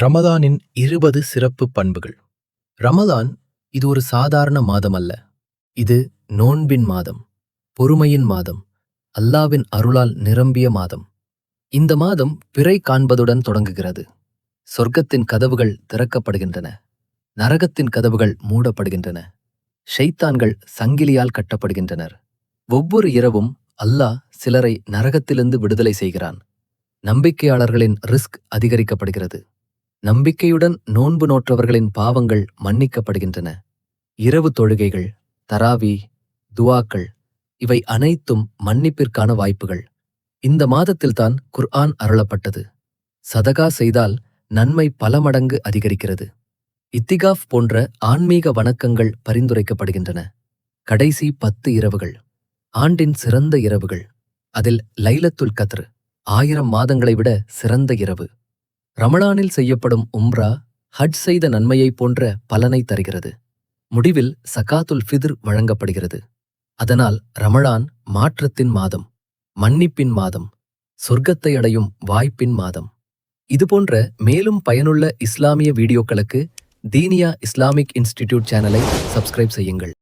ரமதானின் 20 சிறப்பு பண்புகள். ரமதான் இது ஒரு சாதாரண மாதம் அல்ல. இது நோன்பின் மாதம், பொறுமையின் மாதம், அல்லாவின் அருளால் நிரம்பிய மாதம். இந்த மாதம் பிறை காண்பதுடன் தொடங்குகிறது. சொர்க்கத்தின் கதவுகள் திறக்கப்படுகின்றன, நரகத்தின் கதவுகள் மூடப்படுகின்றன, ஷைத்தான்கள் சங்கிலியால் கட்டப்படுகின்றனர். ஒவ்வொரு இரவும் அல்லாஹ் சிலரை நரகத்திலிருந்து விடுதலை செய்கிறான். நம்பிக்கையாளர்களின் ரிஸ்க் அதிகரிக்கப்படுகிறது. நம்பிக்கையுடன் நோன்பு நோற்றவர்களின் பாவங்கள் மன்னிக்கப்படுகின்றன. இரவு தொழுகைகள், தராவி, துவாக்கள் இவை அனைத்தும் மன்னிப்பிற்கான வாய்ப்புகள். இந்த மாதத்தில்தான் குர்ஆன் அருளப்பட்டது. சதகா செய்தால் நன்மை பல மடங்கு அதிகரிக்கிறது. இத்திகாஃப் போன்ற ஆன்மீக வணக்கங்கள் பரிந்துரைக்கப்படுகின்றன. கடைசி 10 இரவுகள் ஆண்டின் சிறந்த இரவுகள். அதில் லைலத்துல் கத்ர் 1000 மாதங்களை விட சிறந்த இரவு. ரமலானில் செய்யப்படும் உம்ரா, ஹஜ் செய்த நன்மையைப் போன்ற பலனை தருகிறது. முடிவில் சகாத்துல் ஃபித்ர் வழங்கப்படுகிறது. அதனால் ரமலான் மாற்றத்தின் மாதம், மன்னிப்பின் மாதம், சொர்க்கத்தை அடையும் வாய்ப்பின் மாதம். இதுபோன்ற மேலும் பயனுள்ள இஸ்லாமிய வீடியோக்களுக்கு தீனியா இஸ்லாமிக் இன்ஸ்டிடியூட் சேனலை சப்ஸ்கிரைப் செய்யுங்கள்.